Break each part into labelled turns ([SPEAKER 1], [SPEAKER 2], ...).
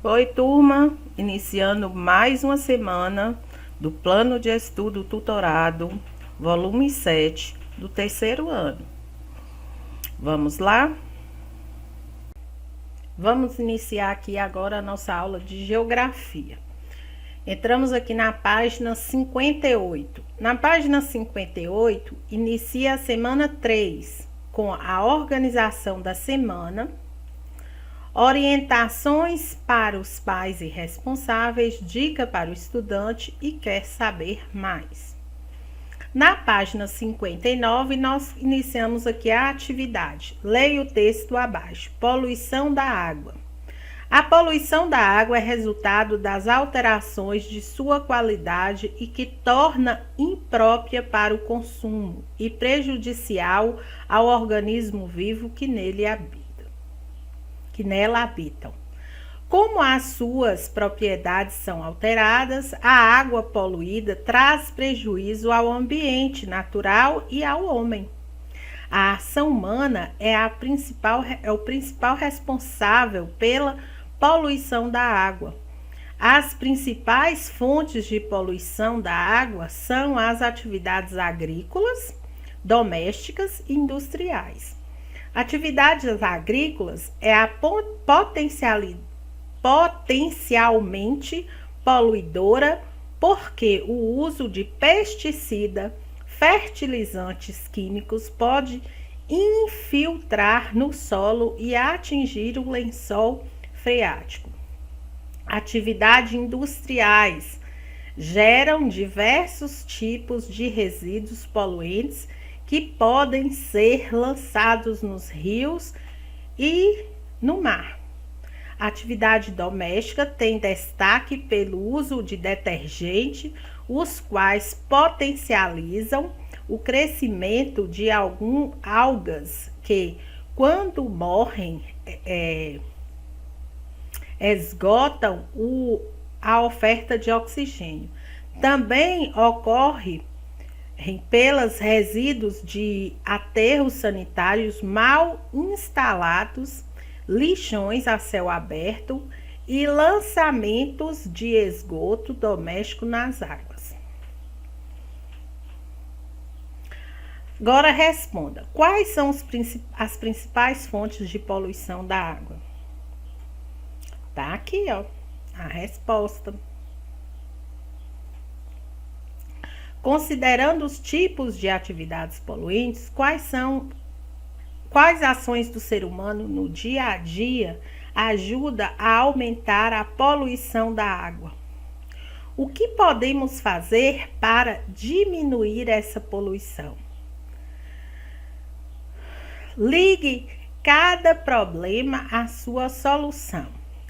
[SPEAKER 1] Oi, turma! Iniciando mais uma semana do Plano de Estudo Tutorado, volume 7, do terceiro ano. Vamos lá? Vamos iniciar aqui agora a nossa aula de Geografia. Entramos aqui na página 58. Na página 58, inicia a semana 3, com a organização da semana, orientações para os pais e responsáveis, dica para o estudante e quer saber mais. Na página 59, nós iniciamos aqui a atividade. Leia o texto abaixo. Poluição da água. A poluição da água é resultado das alterações de sua qualidade e que torna imprópria para o consumo e prejudicial ao organismo vivo que nela habitam. Como as suas propriedades são alteradas, a água poluída traz prejuízo ao ambiente natural e ao homem. A ação humana é o principal responsável pela poluição da água. As principais fontes de poluição da água são as atividades agrícolas, domésticas e industriais. Atividades agrícolas é a potencialmente poluidora porque o uso de pesticida, fertilizantes químicos pode infiltrar no solo e atingir o lençol freático. Atividades industriais geram diversos tipos de resíduos poluentes que podem ser lançados nos rios e no mar. A atividade doméstica tem destaque pelo uso de detergente, os quais potencializam o crescimento de algumas algas que, quando morrem, esgotam a oferta de oxigênio. Também ocorre pelos resíduos de aterros sanitários mal instalados, lixões a céu aberto e lançamentos de esgoto doméstico nas águas. Agora responda: quais são as principais fontes de poluição da água? Tá aqui, ó, a resposta. Considerando os tipos de atividades poluentes, quais ações do ser humano no dia a dia ajudam a aumentar a poluição da água? O que podemos fazer para diminuir essa poluição? Ligue cada problema à sua solução.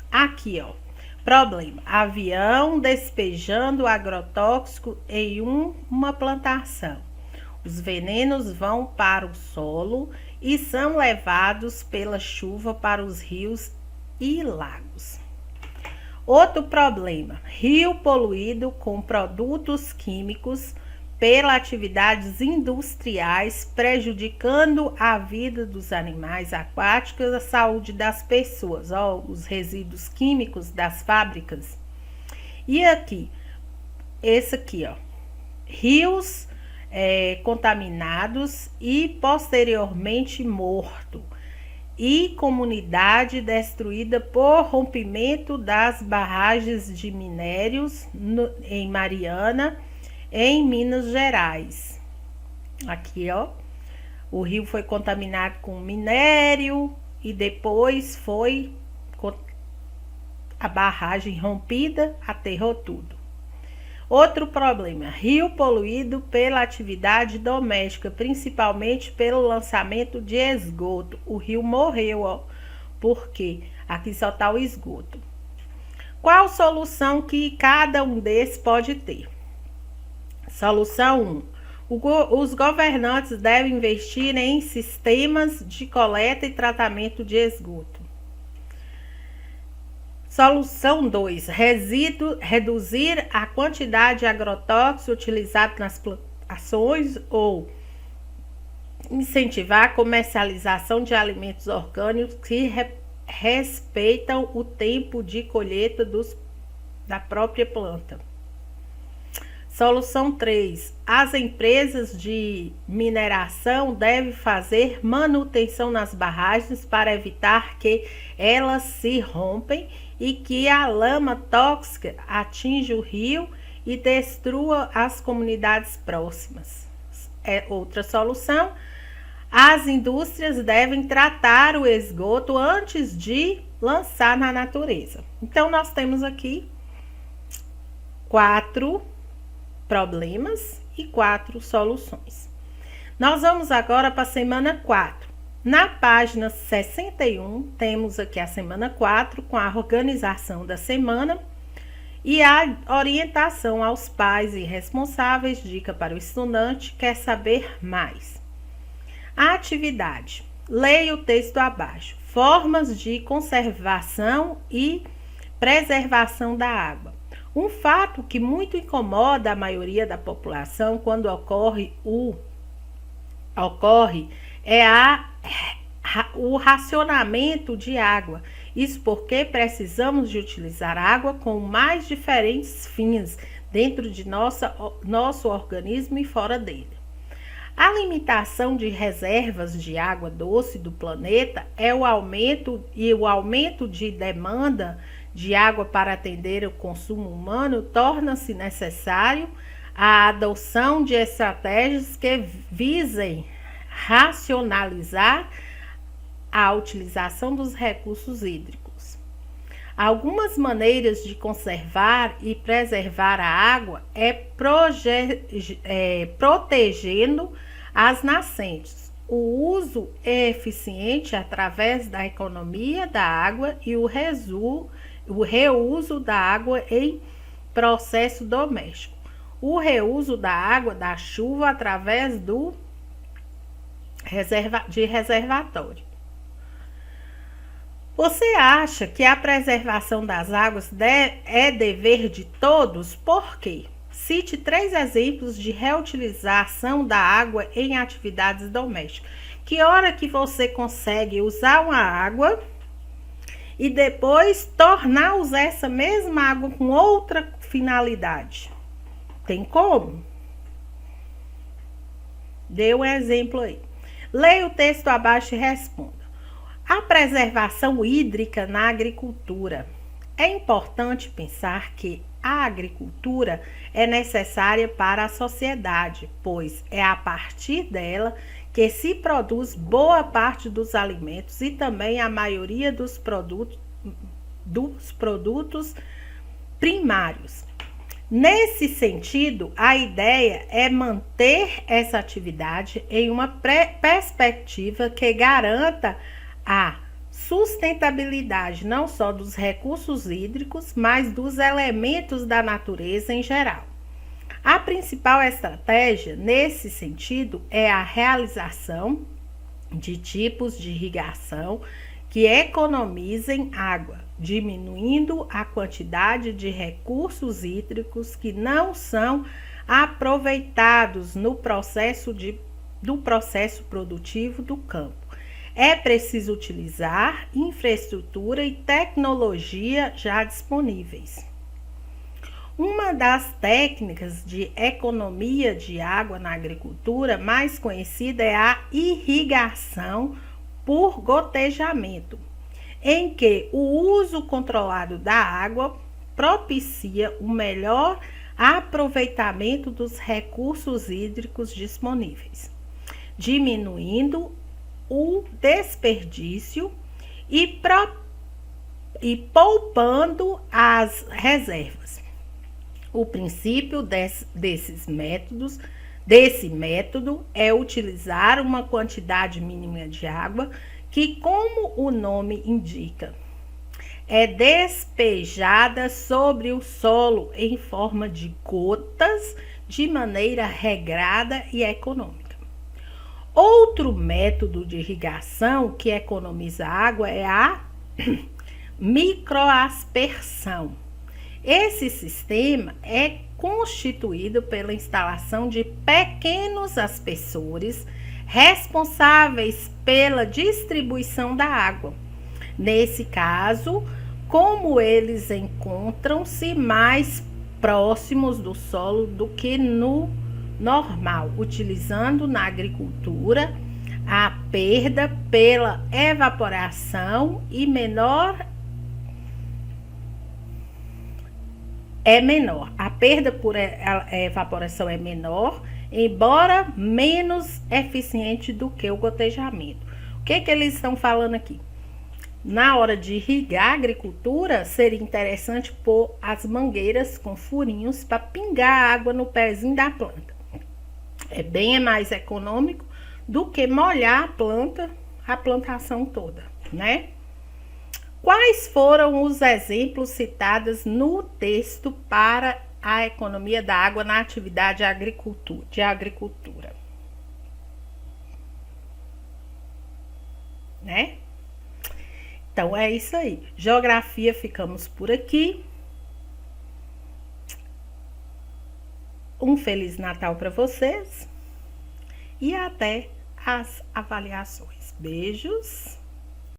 [SPEAKER 1] Aqui, ó. Problema: avião despejando agrotóxico em uma plantação. Os venenos vão para o solo e são levados pela chuva para os rios e lagos. Outro problema: rio poluído com produtos químicos pelas atividades industriais, prejudicando a vida dos animais aquáticos, a saúde das pessoas, os resíduos químicos das fábricas. E aqui, esse aqui, ó, rios contaminados e posteriormente morto, e comunidade destruída por rompimento das barragens de minérios em Mariana, em Minas Gerais. Aqui, ó, o rio foi contaminado com minério e depois foi a barragem rompida, aterrou tudo. Outro problema: rio poluído pela atividade doméstica, principalmente pelo lançamento de esgoto. O rio morreu, ó, porque aqui só tá o esgoto. Qual solução que cada um desses pode ter? Solução 1. Os governantes devem investir em sistemas de coleta e tratamento de esgoto. Solução 2. Reduzir a quantidade de agrotóxicos utilizados nas plantações ou incentivar a comercialização de alimentos orgânicos que respeitam o tempo de colheita da própria planta. Solução 3. As empresas de mineração devem fazer manutenção nas barragens para evitar que elas se rompem e que a lama tóxica atinja o rio e destrua as comunidades próximas. Outra solução. As indústrias devem tratar o esgoto antes de lançar na natureza. Então, nós temos aqui 4 problemas e 4 soluções. Nós vamos agora para a semana 4. Na página 61, temos aqui a semana 4 com a organização da semana e a orientação aos pais e responsáveis, dica para o estudante que quer saber mais. A atividade. Leia o texto abaixo. Formas de conservação e preservação da água. Um fato que muito incomoda a maioria da população quando ocorre é o racionamento de água. Isso porque precisamos de utilizar água com mais diferentes fins dentro de nosso organismo e fora dele. A limitação de reservas de água doce do planeta o aumento de demanda de água para atender o consumo humano torna-se necessário a adoção de estratégias que visem racionalizar a utilização dos recursos hídricos. Algumas maneiras de conservar e preservar a água protegendo as nascentes, o uso eficiente através da economia da água e o reuso da água em processo doméstico, o reuso da água da chuva através de reservatório. Você acha que a preservação das águas é dever de todos? Por quê? Cite 3 exemplos de reutilização da água em atividades domésticas. Que hora que você consegue usar uma água e depois tornar a usar essa mesma água com outra finalidade? Tem como? Dê um exemplo aí. Leia o texto abaixo e responda. A preservação hídrica na agricultura. É importante pensar que a agricultura é necessária para a sociedade, pois é a partir dela que se produz boa parte dos alimentos e também a maioria dos produtos primários. Nesse sentido, a ideia é manter essa atividade em uma perspectiva que garanta a sustentabilidade não só dos recursos hídricos, mas dos elementos da natureza em geral. A principal estratégia nesse sentido é a realização de tipos de irrigação que economizem água, diminuindo a quantidade de recursos hídricos que não são aproveitados no processo produtivo do campo. É preciso utilizar infraestrutura e tecnologia já disponíveis. Uma das técnicas de economia de água na agricultura mais conhecida é a irrigação por gotejamento, em que o uso controlado da água propicia o melhor aproveitamento dos recursos hídricos disponíveis, diminuindo o desperdício e poupando as reservas. O princípio desse método é utilizar uma quantidade mínima de água que, como o nome indica, é despejada sobre o solo em forma de gotas de maneira regrada e econômica. Outro método de irrigação que economiza água é a microaspersão. Esse sistema é constituído pela instalação de pequenos aspersores responsáveis pela distribuição da água. Nesse caso, como eles encontram-se mais próximos do solo do que no normal, utilizando na agricultura a perda pela evaporação e menor. A perda por evaporação é menor, embora menos eficiente do que o gotejamento. O que eles estão falando aqui? Na hora de irrigar a agricultura, seria interessante pôr as mangueiras com furinhos para pingar água no pezinho da planta. É bem mais econômico do que molhar a plantação toda, né? Quais foram os exemplos citados no texto para a economia da água na atividade de agricultura? Né? Então é isso aí. Geografia, ficamos por aqui. Um Feliz Natal para vocês e até as avaliações. Beijos.